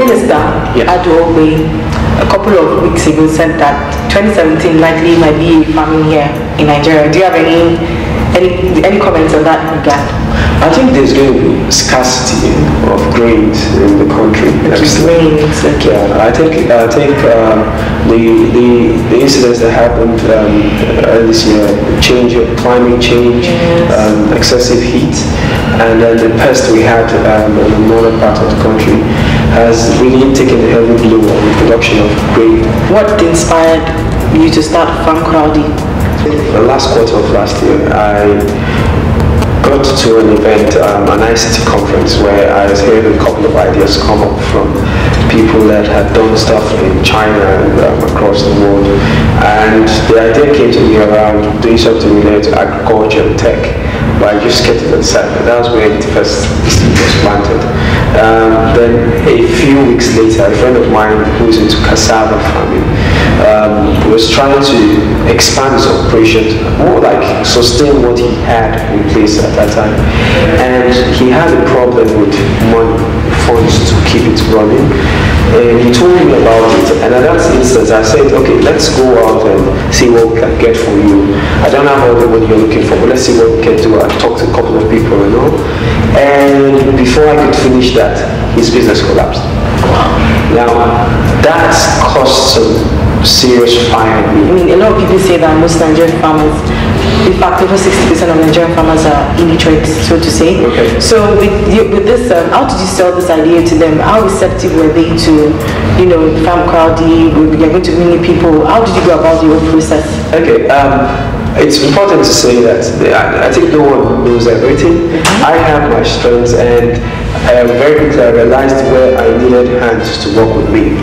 Minister Adwobe a couple of weeks ago said that 2017 likely might be a famine here in Nigeria. Do you have any comments on that regard? I think there's going to be scarcity of grains in the country. Grains, okay. Yeah, I think the incidents that happened this year, climate change, excessive heat, and then the pest we had in the northern part of the country has really taken a heavy blow on the production of grain. What inspired you to start Farmcrowdy? The last quarter of last year, I got to an event, an ICT conference, where I was hearing a couple of ideas come up from people that had done stuff in China and across the world. And the idea came to me around doing something related to agriculture and tech, but I just kept it aside. That was where the first seed was planted. Then a few weeks later, a friend of mine who's into cassava farming was trying to expand his operations, more like sustain what he had in place at that time. And he had a problem with money, funds to keep it running. And he told me about it, and at that instance I said, okay, let's go out and see what we can get for you. I don't have all the money you're looking for, but let's see what we can do. I talked to a couple of people, and before I could finish that, his business collapsed. Now, that's cost some serious fire. I mean, a lot of people say that most Nigerian farmers, in fact, over 60% of Nigerian farmers are illiterate, so to say. Okay. So with this, how did you sell this idea to them? How receptive were they to, Farmcrowdy? You're going to many people. How did you go about the whole process? Okay. It's important to say that I think no one knows everything. I have my strengths, and very quickly I realized where I needed hands to work with me.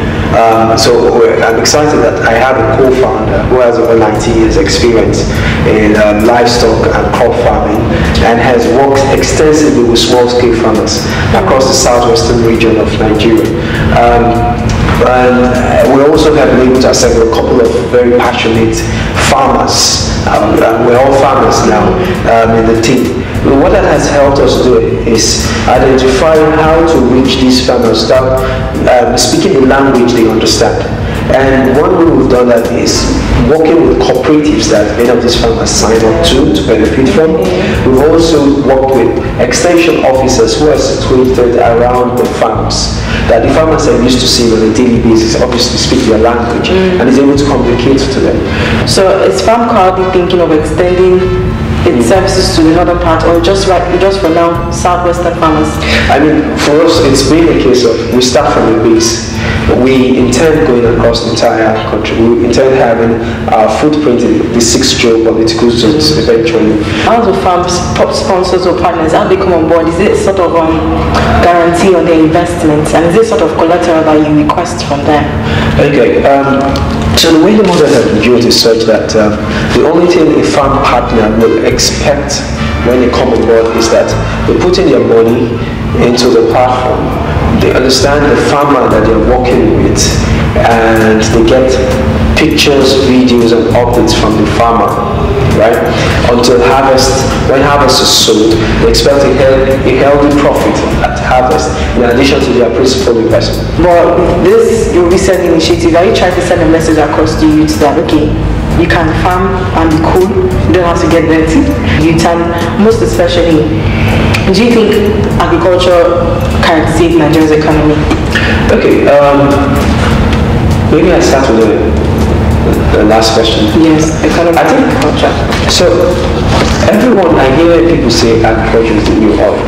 So I'm excited that I have a co-founder who has over 90 years experience in livestock and crop farming, and has worked extensively with small-scale farmers across the southwestern region of Nigeria. And we also have been able to assemble a couple of very passionate farmers. We're all farmers now in the team. What that has helped us do is identify how to reach these farmers without speaking the language they understand. And one way we've done that is working with cooperatives that many of these farmers sign up to benefit from. We've also worked with extension officers who are situated around the farms, that the farmers are used to seeing on a daily basis, obviously speak their language, and is able to communicate to them. So is Farmcrowdy thinking of extending its services to the northern part, or just for now, southwestern farmers? I mean, for us, it's been a case of we start from the base. We intend going across the entire country. We intend having our footprint in the 6 geopolitical zones eventually. How do farm sponsors or partners, how they come on board? Is it sort of guarantee on their investments, and is it sort of collateral that you request from them? Okay. So the way the model has been built is such that the only thing a farm partner will expect when they come on board is that they put in their money into the platform. They understand the farmer that they're working with, and they get pictures, videos, and updates from the farmer, right? Until harvest. When harvest is sold, they expect a healthy profit at harvest, in addition to their principal investment. But this your recent initiative, are you trying to send a message across to youth that, okay, you can farm and be cool, you don't have to get dirty? Most especially, do you think agriculture can save Nigeria's economy? Okay, maybe I start with the last question. Yes, economy. I think agriculture. so. I hear people say agriculture is the new oil.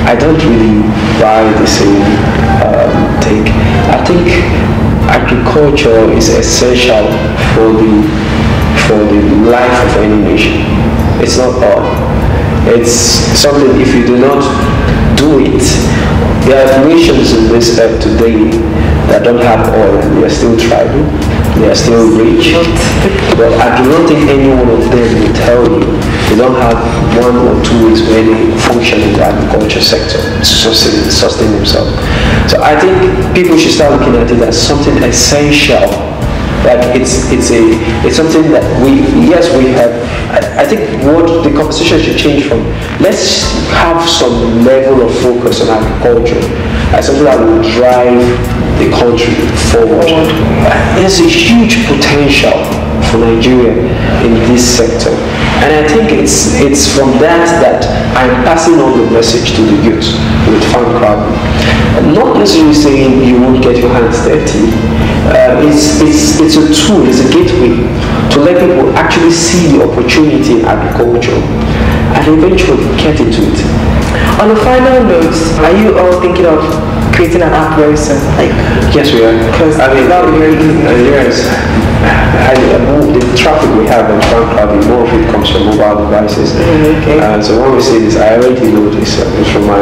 I don't really buy the same take. I think agriculture is essential for the life of any nation. It's not all. It's something, if you do not do it, there are nations in this earth today that don't have oil, and they are still thriving, they are still rich. But I do not think any one of them will tell you they don't have 1 or 2 ways where they function in the agriculture sector to sustain themselves. So I think people should start looking at it as something essential Like it's something that we have. I think what the conversation should change from, let's have some level of focus on agriculture as something that will drive the country forward. There's a huge potential for Nigeria in this sector, and I think it's from that I'm passing on the message to the youth with Farmcrowdy. Not necessarily saying you won't get your hands dirty. It's a tool, it's a gateway to let people actually see the opportunity in agriculture and eventually get into it. On a final note, are you all thinking of creating an app very soon? Like, yes, we are. Because that would be very easy. Yes. The traffic we have on Farmcrowdy, more of it comes from mobile devices. Okay. So when we say this, I already know this from my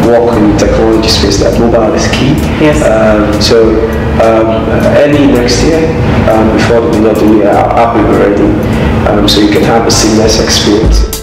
work in the technology space that mobile is key. Yes. Early next year, before the middle of the year, our app will be ready, so you can have a seamless experience.